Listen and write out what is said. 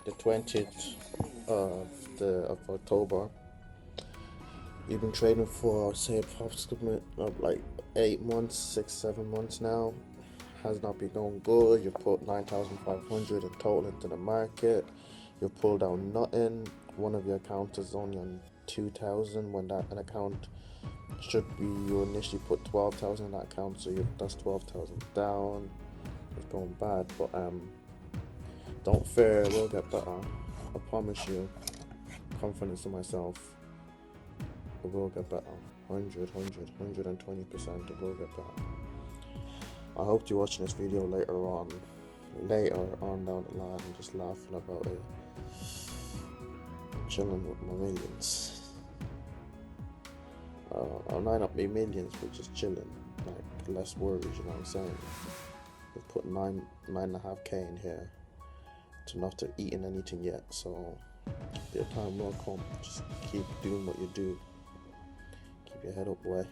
the 20th of October. You've been trading for, say, approximately like 8 months, 6, 7 months now. Has not been going good. You put 9,500 in total into the market. You've pulled out nothing. One of your accounts is only on 2,000 when that an account should be, you initially put 12,000 in that account, so that's 12,000 down. It's going bad, but don't fear, it will get better. I promise you. Confidence in myself. It will get better. 120%. It will get better. I hope you're watching this video later on down the line, and just laughing about it, chilling with my millions. I might not be millions, but just chilling, like less worries. You know what I'm saying? We've put 9.5K in here to not to eaten anything yet, so your time will come. Just keep doing what you do. Keep your head up, boy.